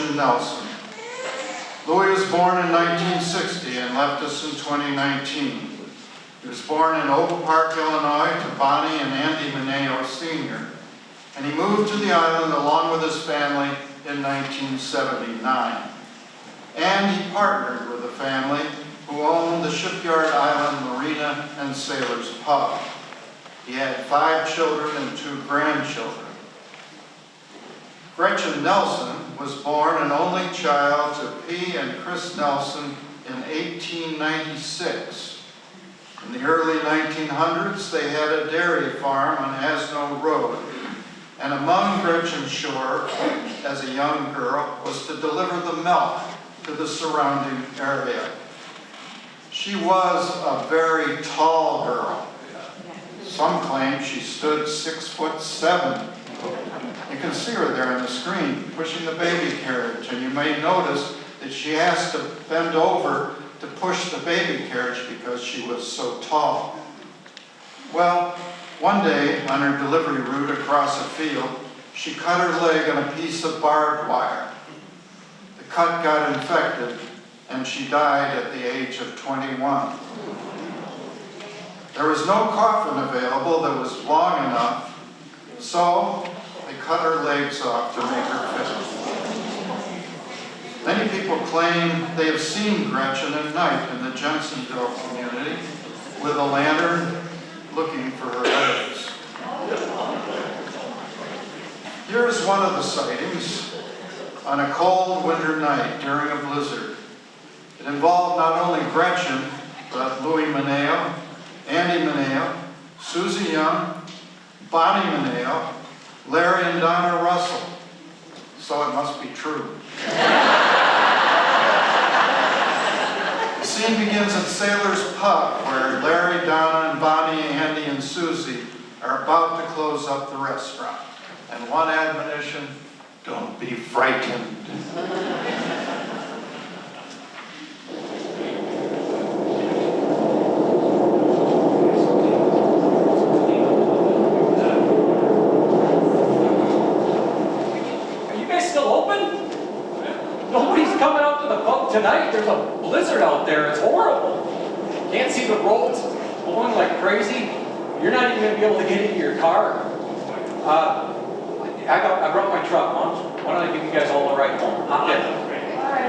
Gretchen Nelson. Louis was born in 1960 and left us in 2019. He was born in Oak Park, Illinois, to Bonnie and Andy Mineo Sr., and he moved to the island along with his family in 1979. And he partnered with a family who owned the Shipyard Island Marina and Sailors Pub. He had 5 children and 2 grandchildren. Gretchen Nelson was born an only child to P. and Chris Nelson in 1896. In the early 1900s, they had a dairy farm on Hasno Road, and among Gretchen's chore as a young girl was to deliver the milk to the surrounding area. She was a very tall girl. Some claim she stood 6'7". You can see her there on the screen pushing the baby carriage, and you may notice that she has to bend over to push the baby carriage because she was so tall. Well, one day on her delivery route across a field, she cut her leg on a piece of barbed wire. The cut got infected, and she died at the age of 21. There was no coffin available that was long enough, so they cut her legs off to make her fit. Many people claim they have seen Gretchen at night in the Jensenville community with a lantern looking for her legs. Here is one of the sightings on a cold winter night during a blizzard. It involved not only Gretchen, but Louis Mineo, Andy Mineo, Susie Young, Bonnie Mineo, Larry and Donna Russell. So it must be true. The scene begins at Sailor's Pub, where Larry, Donna, and Bonnie, Andy, and Susie are about to close up the restaurant. And one admonition, don't be frightened. Tonight, there's a blizzard out there. It's horrible. Can't see the roads, blowing like crazy. You're not even going to be able to get into your car. I brought my truck, Mom. Why don't I give you guys all a ride home? Hop in. All right.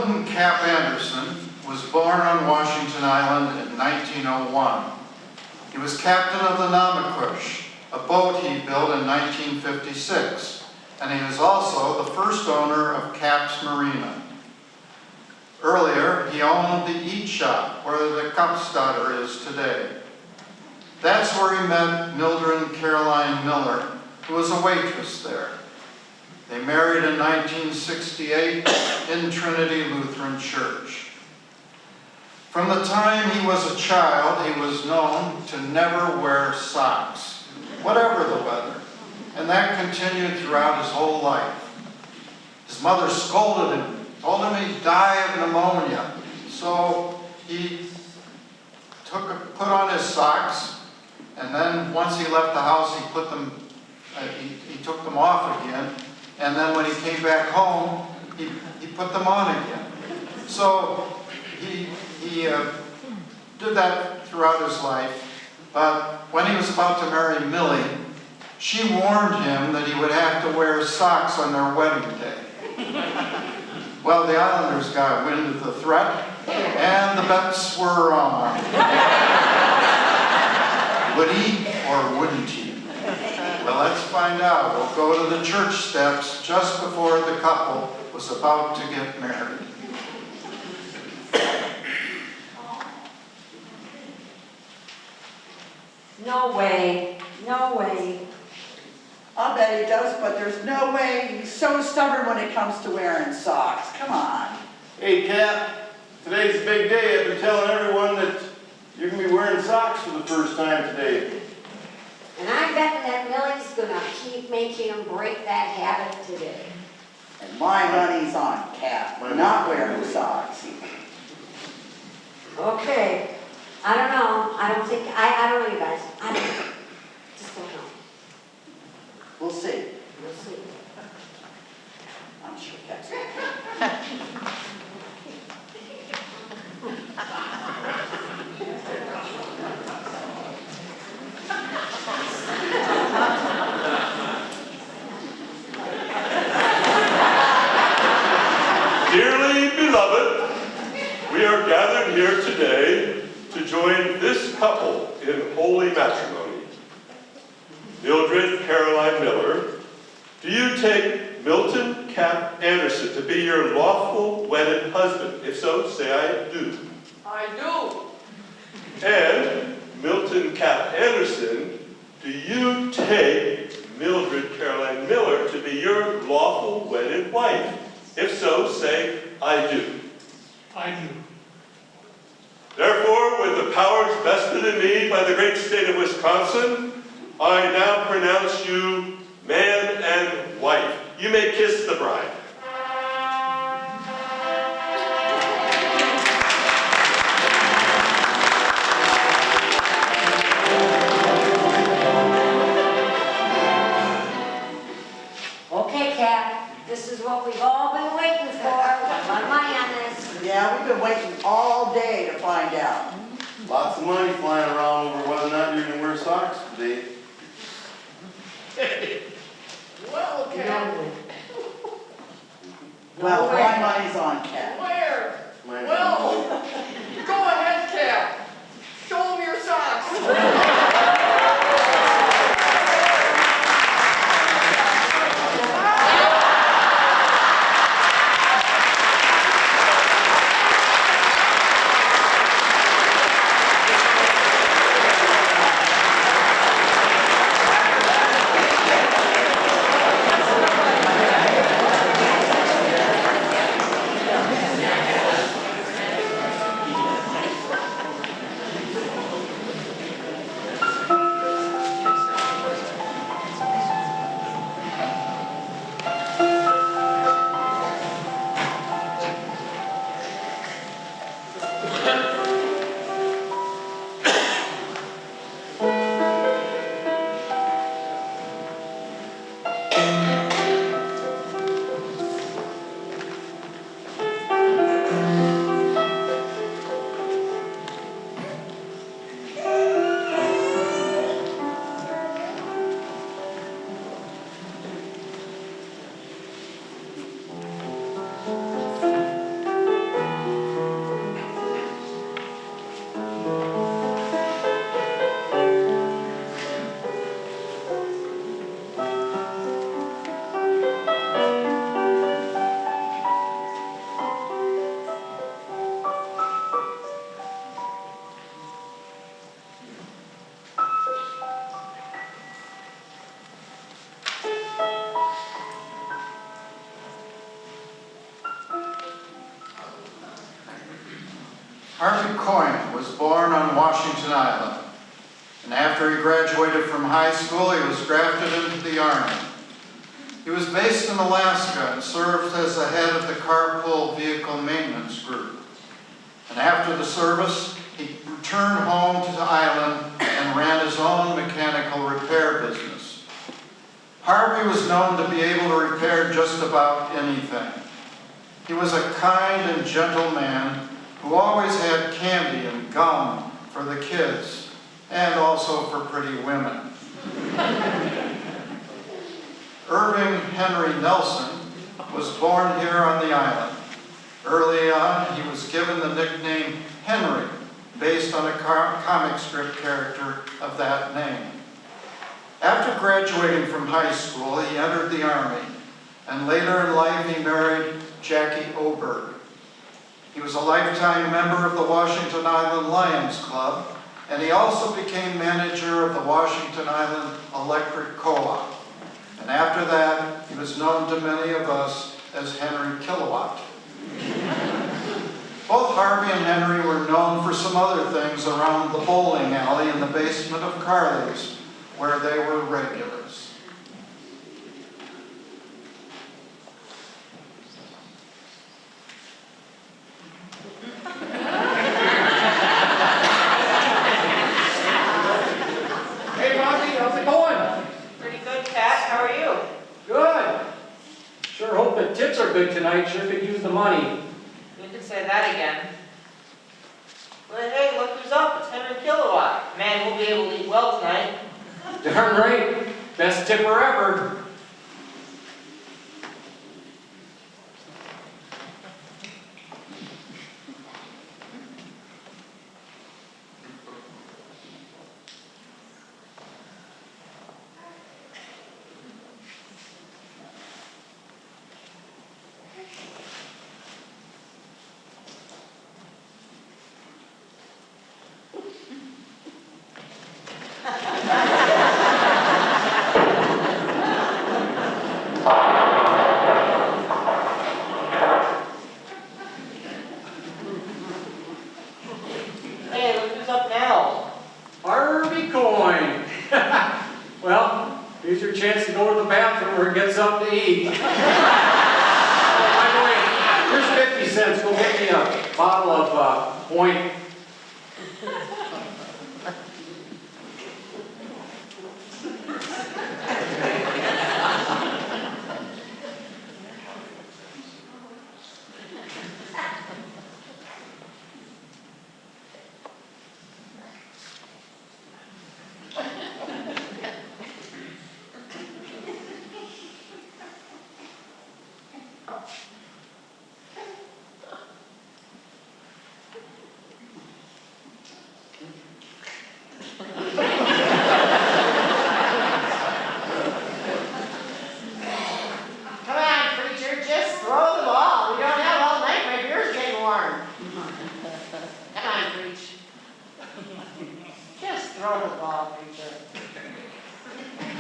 Milton Cap Anderson was born on Washington Island in 1901. He was captain of the Namakush, a boat he built in 1956, and he was also the first owner of Cap's Marina. Earlier, he owned the Eat Shop, where the Kampstadter is today. That's where he met Mildred Caroline Miller, who was a waitress there. They married in 1968 in Trinity Lutheran Church. From the time he was a child, he was known to never wear socks, whatever the weather, and that continued throughout his whole life. His mother scolded him, told him he'd die of pneumonia, so he put on his socks, and then once he left the house, he took them off again, and then when he came back home, he put them on again. So he did that throughout his life, but when he was about to marry Millie, she warned him that he would have to wear socks on their wedding day. Well, the Islanders got wind of the threat, and the bets were on. Would he or wouldn't he? Well, let's find out. We'll go to the church steps just before the couple was about to get married. No way, no way. I'll bet he does, but there's no way. He's so stubborn when it comes to wearing socks. Come on. Hey, Cap, today's a big day. I've been telling everyone that you're going to be wearing socks for the first time today. And I'm betting that Millie's gonna keep making him break that habit today. And my money's on Cap, not wearing socks. Okay, I don't know. I don't know, you guys. I don't know. Just don't know. We'll see. We'll see. I'm sure Cap's okay. Dearly beloved, we are gathered here today to join this couple in holy matrimony. Mildred Caroline Miller, do you take Milton Cap Anderson to be your lawful wedded husband? If so, say I do. I do. And Milton Cap Anderson, do you take Mildred Caroline Miller to be your lawful wedded wife? If so, say, I do. I do. Therefore, with the powers vested in me by the great state of Wisconsin, I now pronounce you man and wife. You may kiss the bride. Okay, Cap, this is what we've all been waiting for. A lot of money on this. Yeah, we've been waiting all day to find out. Lots of money flying around over whether or not you're going to wear socks today. Well, Cap, Well, way. my money's on Cap. where? Mine- Well, go ahead, Cap. Show them your socks. Harvey Coyne was born on Washington Island, and after he graduated from high school, he was drafted into the Army. He was based in Alaska and served as the head of the Carpool Vehicle Maintenance Group. And after the service, he returned home to the island and ran his own mechanical repair business. Harvey was known to be able to repair just about anything. He was a kind and gentle man who always had candy and gum for the kids, and also for pretty women. Irving Henry Nelson was born here on the island. Early on, he was given the nickname Henry, based on a comic strip character of that name. After graduating from high school, he entered the Army, and later in life he married Jackie Oberg. He was a lifetime member of the Washington Island Lions Club, and he also became manager of the Washington Island Electric Co-op. And after that, he was known to many of us as Henry Kilowatt. Both Harvey and Henry were known for some other things around the bowling alley in the basement of Carly's, where they were regulars. Hey, Monty, how's it going? Pretty good, Pat. How are you? Good. Sure hope the tips are good tonight. Sure could use the money. You can say that again. But hey, look who's up. It's Henry Kilowatt. Man, we'll be able to eat well tonight. Darn right. Best tipper ever. Hey, look who's up now. Harvey Coyne. Well, here's your chance to go to the bathroom or get something to eat. Oh, by the way, here's 50 cents. Go get me a bottle of Point. Come on, preacher. Just throw the ball. We don't have all night. My beer's getting warm. Come on, preach. Just throw the ball, preacher.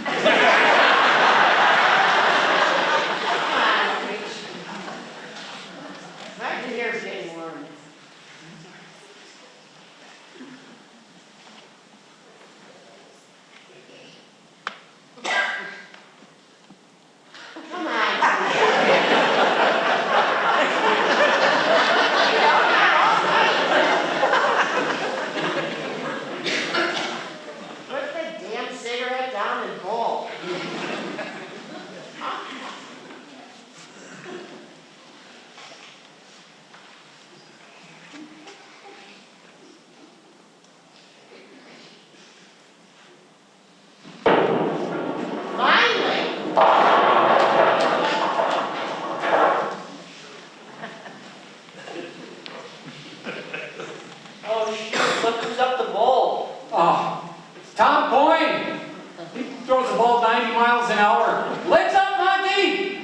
Come on, preach. My beer's getting warm. Come on. Put the damn cigarette down and bowl. Finally. Oh shoot, look who's up the bowl. Oh, it's Tom Coyne. He throws the ball 90 miles an hour. Legs up, Monty!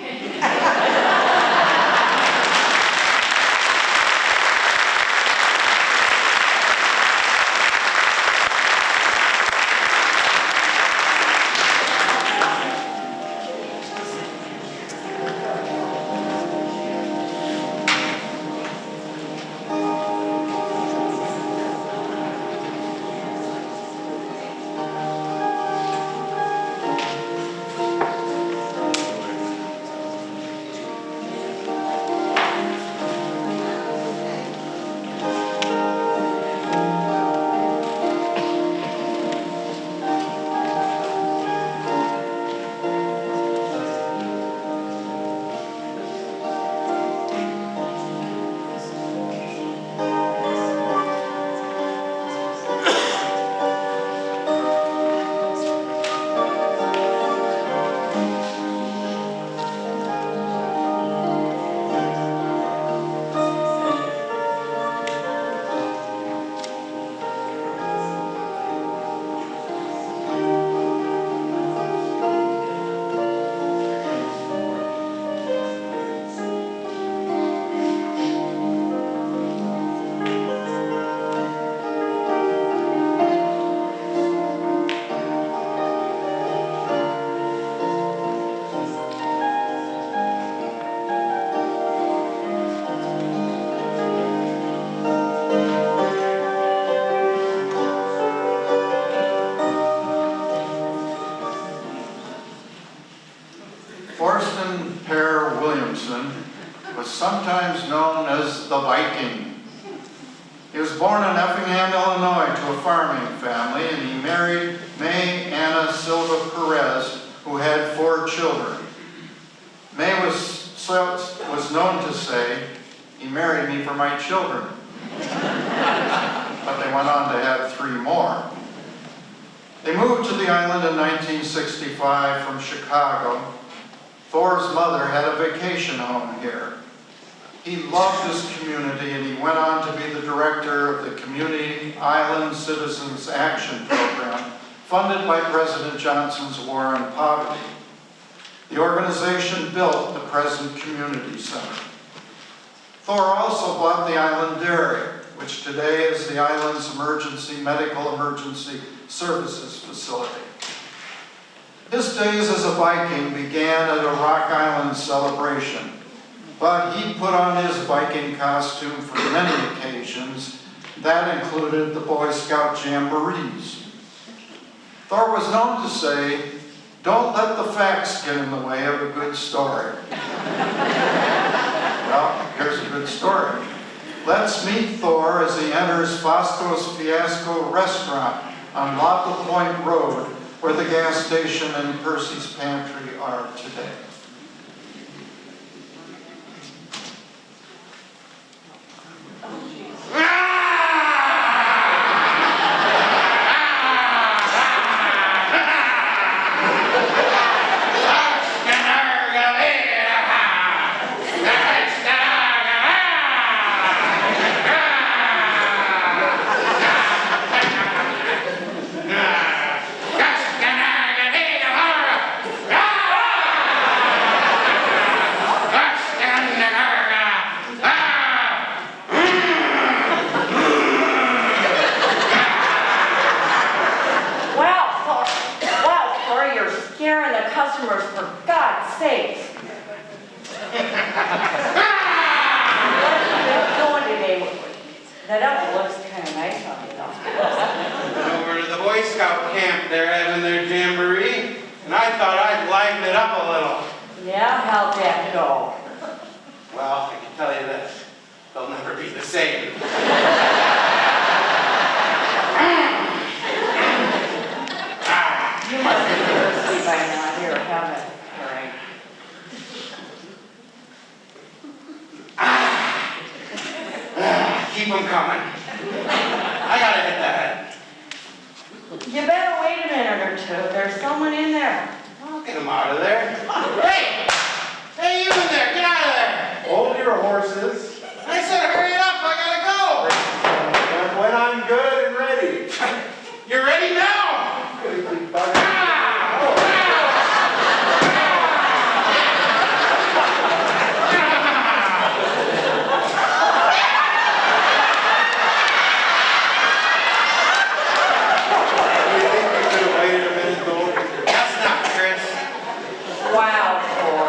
Thorsten Per Williamson was sometimes known as the Viking. He was born in Effingham, Illinois, to a farming family, and he married May Anna Silva Perez, who had 4 children. May was known to say, "He married me for my children." But they went on to have 3 more. They moved to the island in 1965 from Chicago. Thor's mother had a vacation home here. He loved his community, and he went on to be the director of the Community Island Citizens Action Program, funded by President Johnson's War on Poverty. The organization built the present community center. Thor also bought the island dairy, which today is the island's medical emergency services facility. His days as a Viking began at a Rock Island celebration, but he put on his Viking costume for many occasions. That included the Boy Scout jamborees. Thor was known to say, "Don't let the facts get in the way of a good story." Well, here's a good story. Let's meet Thor as he enters Fosco's Fiasco restaurant on La Point Road, where the gas station and Percy's Pantry are today. Customers, for God's sakes. What's going today? That apple looks kind of nice on you, though. Over to the Boy Scout camp, they're having their jamboree, and I thought I'd liven it up a little. Yeah, how'd that go? Well, I can tell you this, they'll never be the same. You must be asleep by now. Here, have it. All right. Keep them coming. I gotta hit the head. You better wait a minute or two. There's someone in there. I'll get them out of there. Hey! Hey, you in there, get out of there! Hold your horses. I said hurry it up, I gotta And when I'm good and ready. go! You're ready now! Wow, Thor.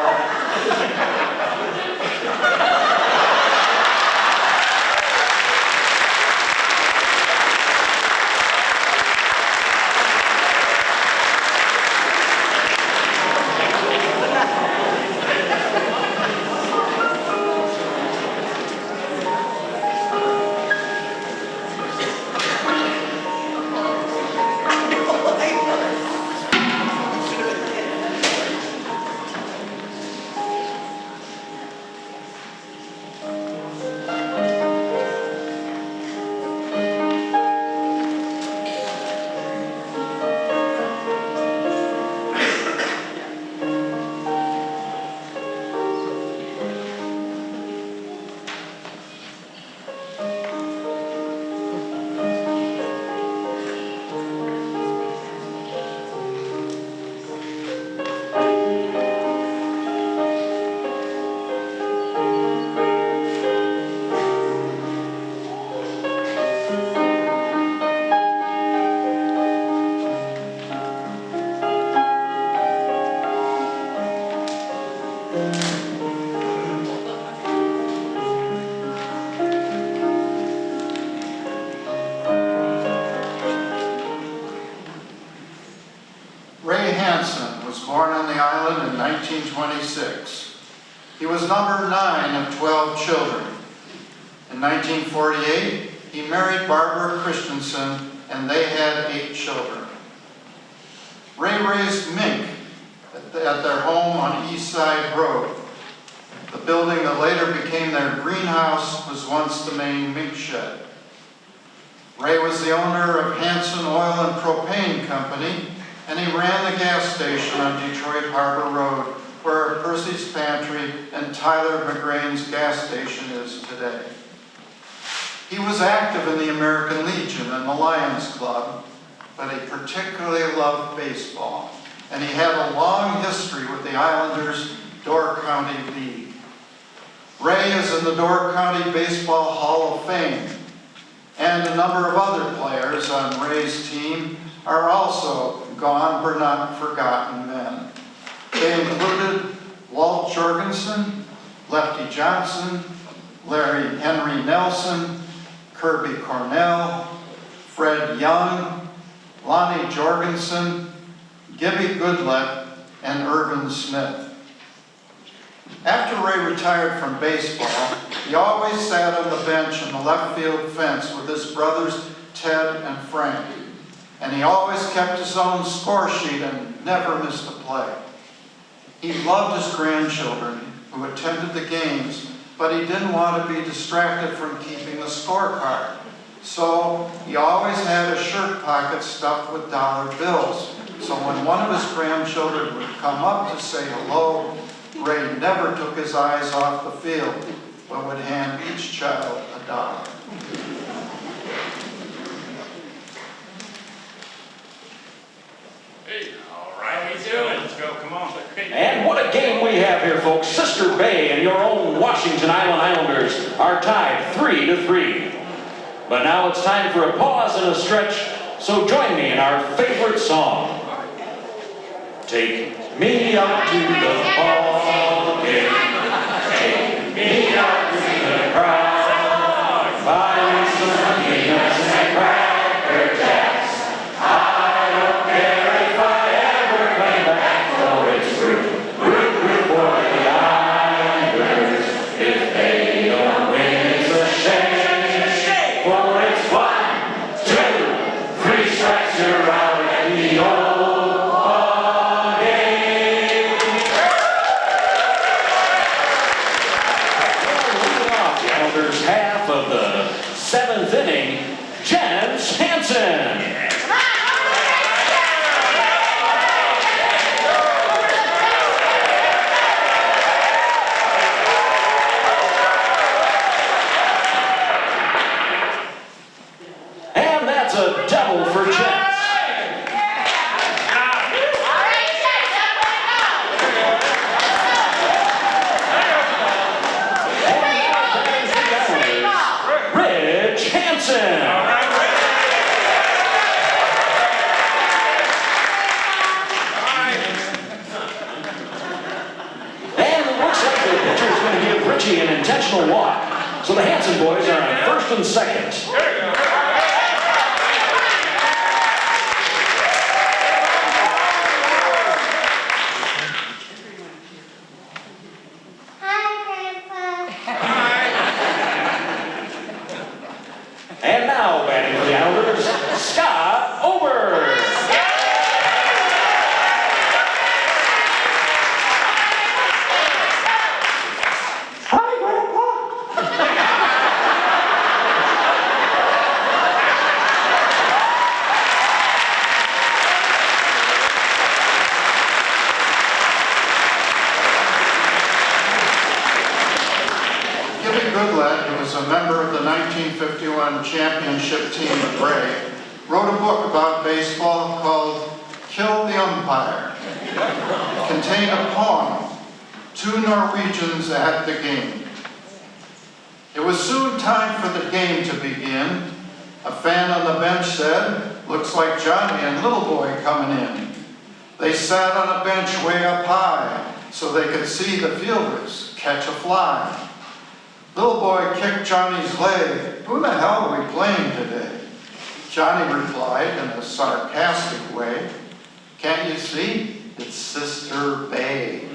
Hansen was born on the island in 1926. He was number 9 of 12 children. In 1948, he married Barbara Christensen, and they had 8 children. Ray raised mink at their home on East Side Road. The building that later became their greenhouse was once the main mink shed. Ray was the owner of Hansen Oil and Propane Company, and he ran the gas station on Detroit Harbor Road, where Percy's Pantry and Tyler McGrain's gas station is today. He was active in the American Legion and the Lions Club, but he particularly loved baseball, and he had a long history with the Islanders' Door County League. Ray is in the Door County Baseball Hall of Fame, and a number of other players on Ray's team are also gone but not forgotten men. They included Walt Jorgensen, Lefty Johnson, Larry Henry Nelson, Kirby Cornell, Fred Young, Lonnie Jorgensen, Gibby Goodlett, and Irvin Smith. After Ray retired from baseball, he always sat on the bench in the left field fence with his brothers Ted and Frank. And he always kept his own score sheet and never missed a play. He loved his grandchildren who attended the games, but he didn't want to be distracted from keeping the scorecard. So he always had a shirt pocket stuffed with dollar bills. So when one of his grandchildren would come up to say hello, Ray never took his eyes off the field, but would hand each child $1. Hey, all right, we do it. Let's go, come on. And what a game we have here, folks. Sister Bay and your own Washington Island Islanders are tied 3-3. But now it's time for a pause and a stretch, so join me in our favorite song. Take me up to the ball game. Take me up to the crowd. Buy me some peanuts and cracker jacks. I don't care if I ever come back, for it's root for the Islanders. If they don't win, it's a shame. For it's 1, 2, 3 strikes, you're out at the old ball game. Leading off the Islanders' half of the 7th inning, Jens Hansen. And that's a double for Jens. Rich Hansen. And it looks like the pitcher is going to give Richie an intentional walk. So the Hansen boys are on first and second. And now batting for the Islanders, Scott Ober. Hi, Grandpa. Gibby Goodlett, who was a member of the 1951 championship team of Ray, wrote a book about baseball called Kill the Umpire. It contained a poem, 2 Norwegians at the game. It was soon time for the game to begin. A fan on the bench said, "Looks like Johnny and Little Boy coming in." They sat on a bench way up high so they could see the fielders catch a fly. Little Boy kicked Johnny's leg. "Who the hell are we playing today?" Johnny replied in a sarcastic way, "Can't you see? It's Sister Bay."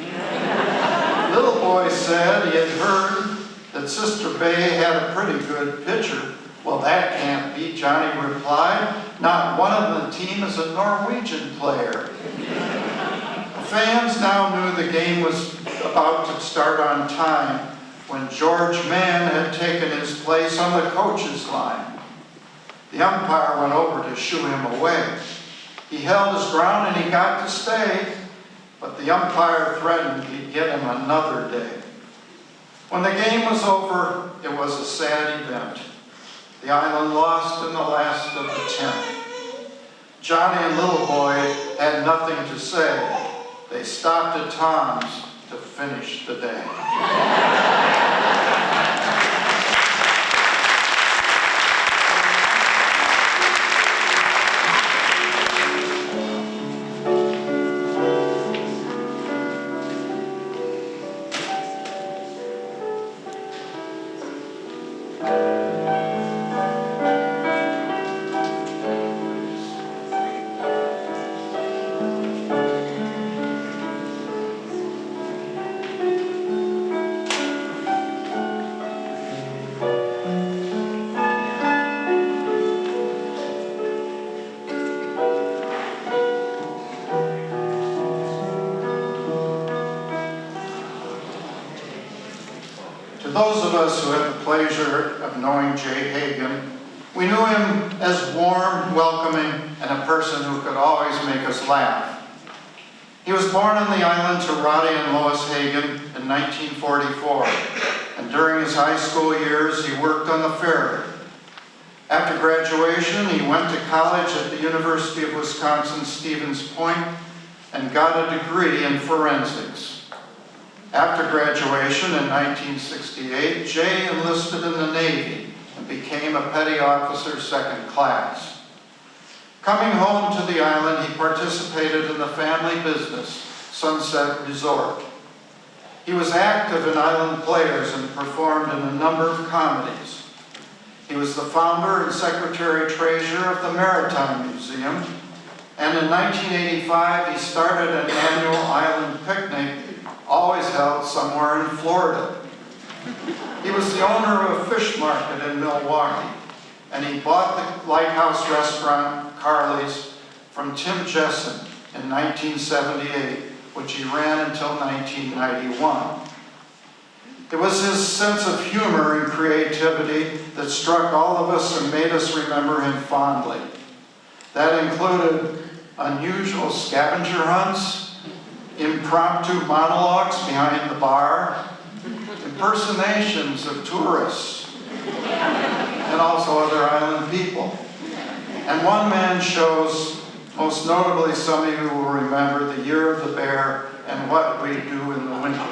said he had heard that Sister Bay had a pretty good pitcher. Well, that can't be, Johnny replied. Not one of the team is a Norwegian player. The fans now knew the game was about to start on time when George Mann had taken his place on the coach's line. The umpire went over to shoo him away. He held his ground and he got to stay, but the umpire threatened he'd get him another day. When the game was over, it was a sad event. The island lost in the last of the 10th. Johnny and Little Boy had nothing to say. They stopped at Tom's to finish the day. Those of us who had the pleasure of knowing Jay Hagen, we knew him as warm, welcoming, and a person who could always make us laugh. He was born on the island to Roddy and Lois Hagen in 1944, and during his high school years he worked on the ferry. After graduation, he went to college at the University of Wisconsin-Stevens Point and got a degree in forensics. After graduation in 1968, Jay enlisted in the Navy and became a petty officer second class. Coming home to the island, he participated in the family business, Sunset Resort. He was active in Island Players and performed in a number of comedies. He was the founder and secretary-treasurer of the Maritime Museum, and in 1985 he started an annual island picnic always held somewhere in Florida. He was the owner of a fish market in Milwaukee, and he bought the Lighthouse restaurant, Carly's, from Tim Jessen in 1978, which he ran until 1991. It was his sense of humor and creativity that struck all of us and made us remember him fondly. That included unusual scavenger hunts, impromptu monologues behind the bar, impersonations of tourists, and also other island people. And one-man shows, most notably some of you will remember The Year of the Bear and What We Do in the Winter.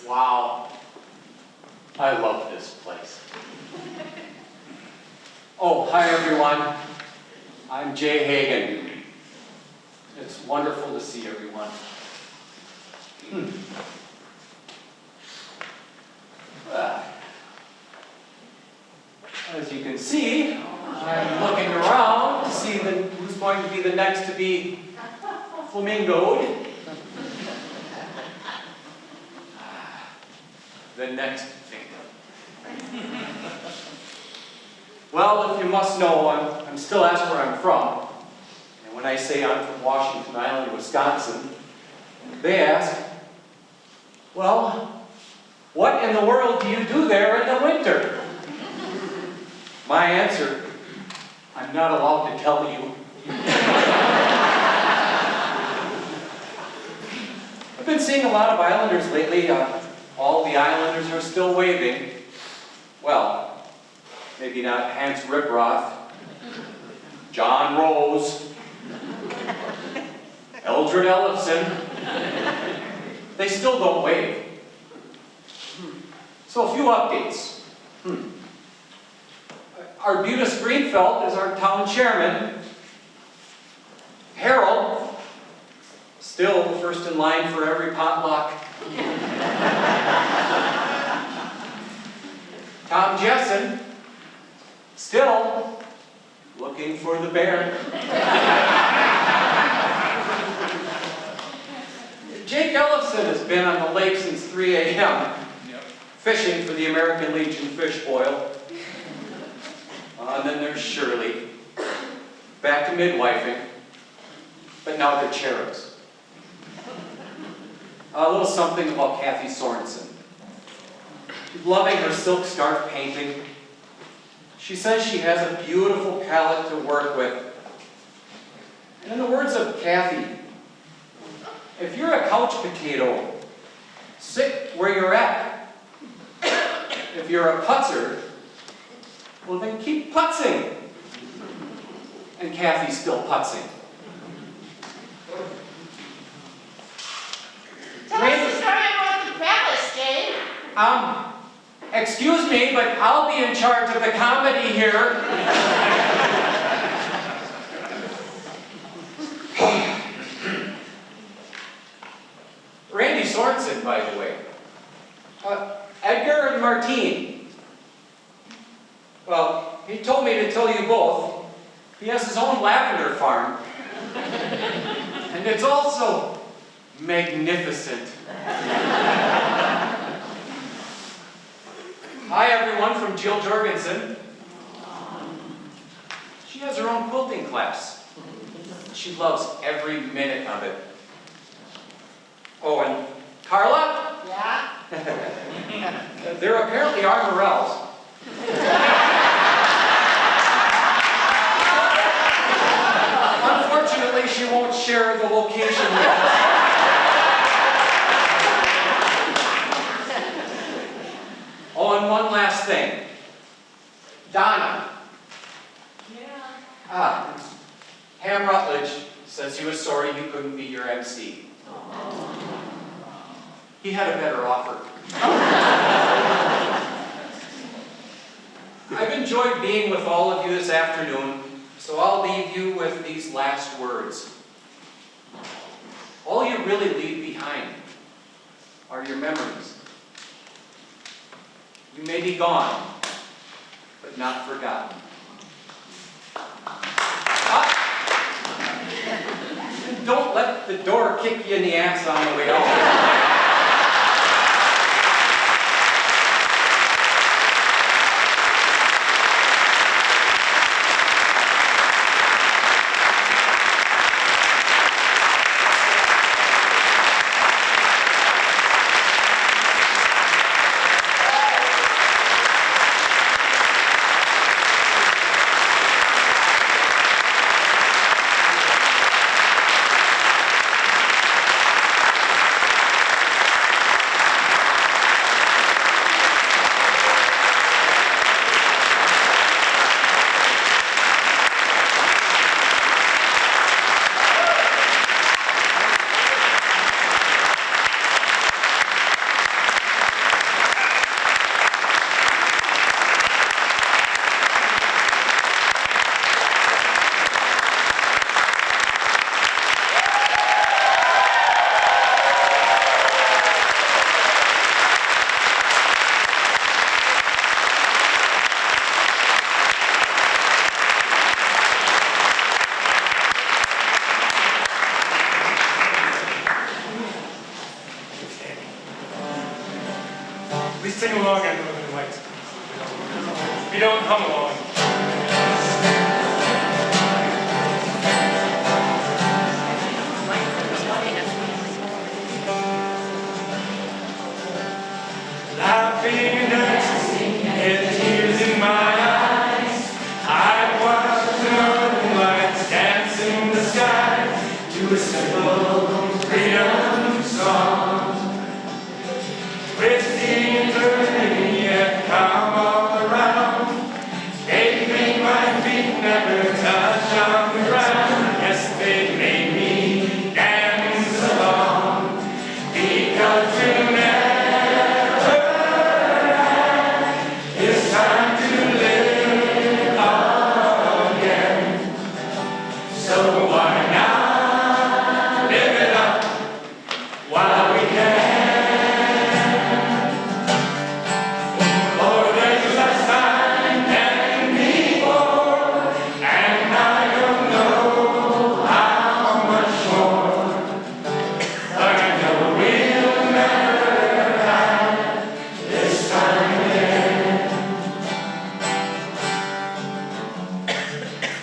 Wow. I love this place. Oh, hi everyone. I'm Jay Hagen. It's wonderful to see everyone. As you can see, I'm looking around to see who's going to be the next to be flamingoed. The next thing. Well, if you must know, I'm still asked where I'm from. And when I say I'm from Washington Island, Wisconsin, they ask, well, what in the world do you do there in the winter? My answer, I'm not allowed to tell you. I've been seeing a lot of islanders lately. All the islanders are still waving. Well, maybe not Hans Riproth, John Rose, Eldred Ellefson. They still don't wave. So a few updates. Arbutus Greenfeld is our town chairman. Harold, still the first in line for every potluck. Tom Jessen, still looking for the bear. Jake Ellison has been on the lake since 3 a.m. fishing for the American Legion fish boil. And then there's Shirley, back to midwifing, but now they're cherubs. A little something about Kathy Sorensen. She's loving her silk scarf painting. She says she has a beautiful palette to work with. And in the words of Kathy, if you're a couch potato, sit where you're at. If you're a putzer, well then keep putzing. And Kathy's still putzing. Tell us the story about the palace, Dave. Excuse me, but I'll be in charge of the comedy here. Randy Sorensen, by the way. Edgar and Martine. Well, he told me to tell you both. He has his own lavender farm. And it's also magnificent. Hi everyone from Jill Jorgensen. She has her own quilting class. She loves every minute of it. Oh, and Carla? Yeah? There apparently are morels. Unfortunately, she won't share the location with us. Oh, and one last thing. Donna. Yeah. Ham Rutledge says he was sorry he couldn't be your MC. He had a better offer. I've enjoyed being with all of you this afternoon, so I'll leave you with these last words. All you really leave behind are your memories. You may be gone, but not forgotten. And don't let the door kick you in the ass on the way out.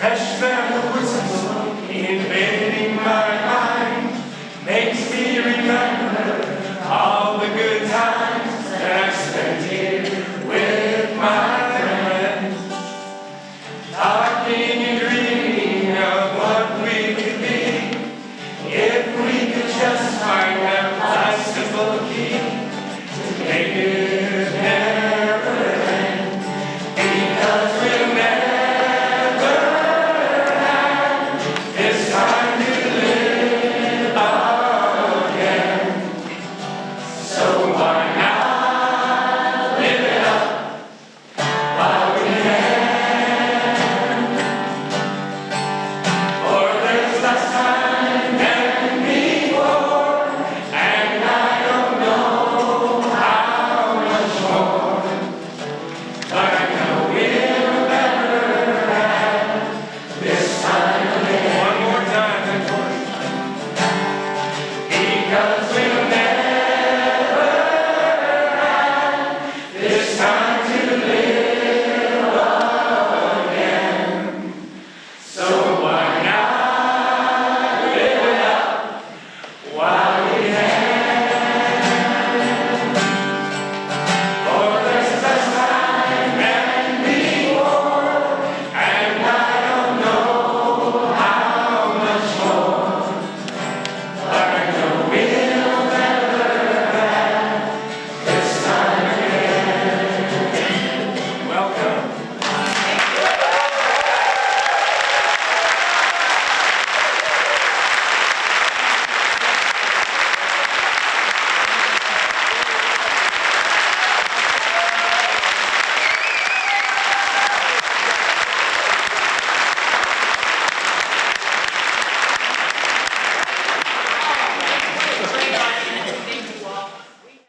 As man